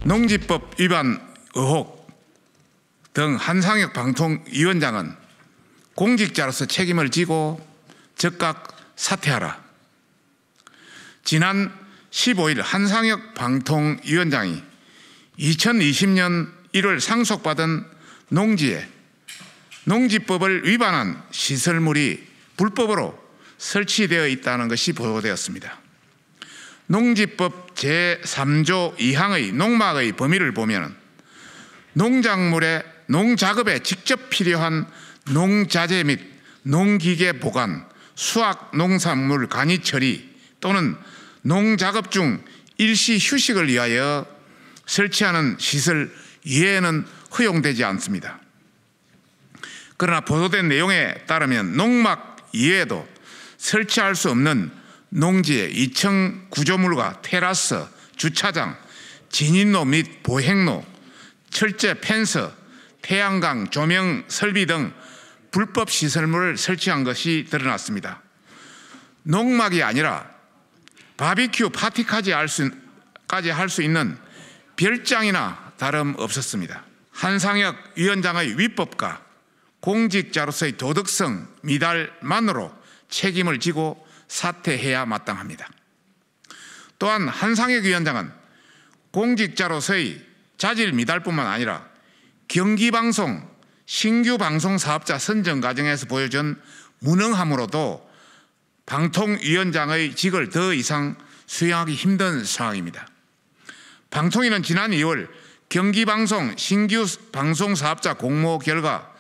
농지법 위반 의혹 등 한상혁 방통위원장은 공직자로서 책임을 지고 즉각 사퇴하라. 지난 15일 한상혁 방통위원장이 2020년 1월 상속받은 농지에 농지법을 위반한 시설물이 불법으로 설치되어 있다는 것이 보도되었습니다. 농지법 제3조 2항의 농막의 범위를 보면 농작물의 농작업에 직접 필요한 농자재 및 농기계 보관, 수확 농산물 간이 처리 또는 농작업 중 일시 휴식을 위하여 설치하는 시설 이외에는 허용되지 않습니다. 그러나 보도된 내용에 따르면 농막 이외에도 설치할 수 없는 농지의 2층 구조물과 테라스, 주차장, 진입로 및 보행로, 철제 펜스, 태양광 조명 설비 등 불법 시설물을 설치한 것이 드러났습니다. 농막이 아니라 바비큐 파티까지 할 수 있는 별장이나 다름없었습니다. 한상혁 위원장의 위법과 공직자로서의 도덕성 미달만으로 책임을 지고 사퇴해야 마땅합니다. 또한 한상혁 위원장은 공직자로서의 자질 미달뿐만 아니라 경기방송 신규 방송 사업자 선정 과정에서 보여준 무능함으로도 방통위원장의 직을 더 이상 수행하기 힘든 상황입니다. 방통위는 지난 2월 경기방송 신규 방송 사업자 공모 결과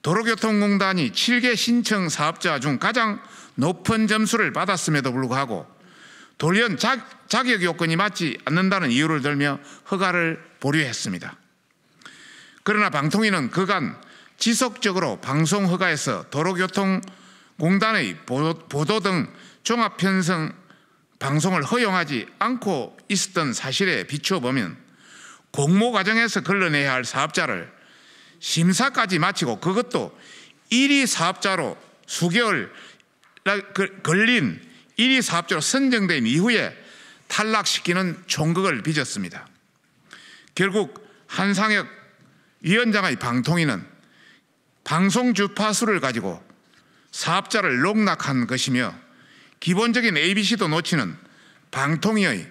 도로교통공단이 7개 신청 사업자 중 가장 높은 점수를 받았음에도 불구하고 돌연 자격 요건이 맞지 않는다는 이유를 들며 허가를 보류했습니다. 그러나 방통위는 그간 지속적으로 방송 허가에서 도로교통공단의 보도 등 종합편성 방송을 허용하지 않고 있었던 사실에 비추어 보면 공모 과정에서 걸러내야 할 사업자를 심사까지 마치고 그것도 1위 사업자로 수개월 걸린 1위 사업자로 선정된 이후에 탈락시키는 총극을 빚었습니다. 결국 한상혁 위원장의 방통위는 방송 주파수를 가지고 사업자를 농락한 것이며 기본적인 ABC도 놓치는 방통위의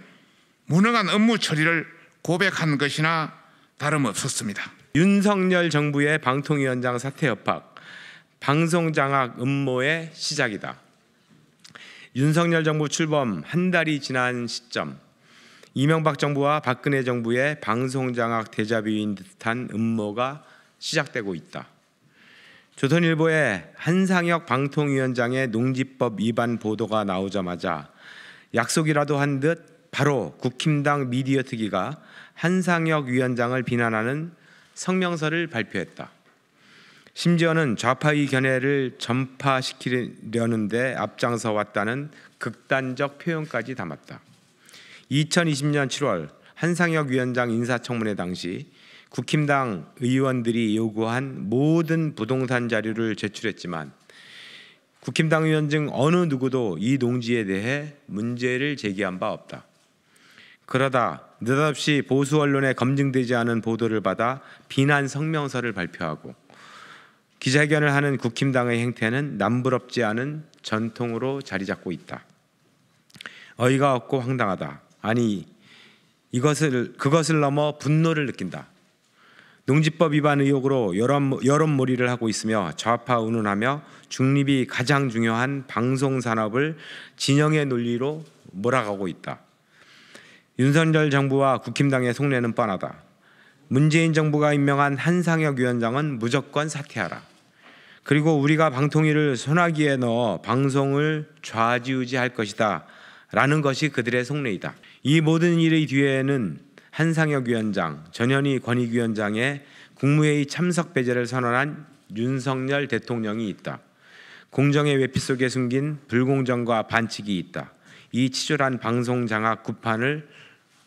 무능한 업무 처리를 고백한 것이나 다름없었습니다. 윤석열 정부의 방통위원장 사퇴 협박, 방송장악 음모의 시작이다. 윤석열 정부 출범 한 달이 지난 시점, 이명박 정부와 박근혜 정부의 방송장악 대자뷰인 듯한 음모가 시작되고 있다. 조선일보의 한상혁 방통위원장의 농지법 위반 보도가 나오자마자 약속이라도 한 듯 바로 국힘당 미디어 특위가 한상혁 위원장을 비난하는 성명서를 발표했다. 심지어는 좌파의 견해를 전파시키려는 데 앞장서 왔다는 극단적 표현까지 담았다. 2020년 7월 한상혁 위원장 인사청문회 당시 국힘당 의원들이 요구한 모든 부동산 자료를 제출했지만 국힘당 의원 중 어느 누구도 이 농지에 대해 문제를 제기한 바 없다. 그러다 느닷없이 보수 언론에 검증되지 않은 보도를 받아 비난 성명서를 발표하고 기자회견을 하는 국힘당의 행태는 남부럽지 않은 전통으로 자리 잡고 있다. 어이가 없고 황당하다. 아니 그것을 넘어 분노를 느낀다. 농지법 위반 의혹으로 여론몰이를 하고 있으며 좌파 운운하며 중립이 가장 중요한 방송산업을 진영의 논리로 몰아가고 있다. 윤석열 정부와 국힘당의 속내는 뻔하다. 문재인 정부가 임명한 한상혁 위원장은 무조건 사퇴하라. 그리고 우리가 방통위를 소나기에 넣어 방송을 좌지우지할 것이다 라는 것이 그들의 속내이다. 이 모든 일의 뒤에는 한상혁 위원장, 전현희 권익위원장의 국무회의 참석 배제를 선언한 윤석열 대통령이 있다. 공정의 외피 속에 숨긴 불공정과 반칙이 있다. 이 치졸한 방송장악 구판을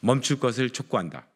멈출 것을 촉구한다.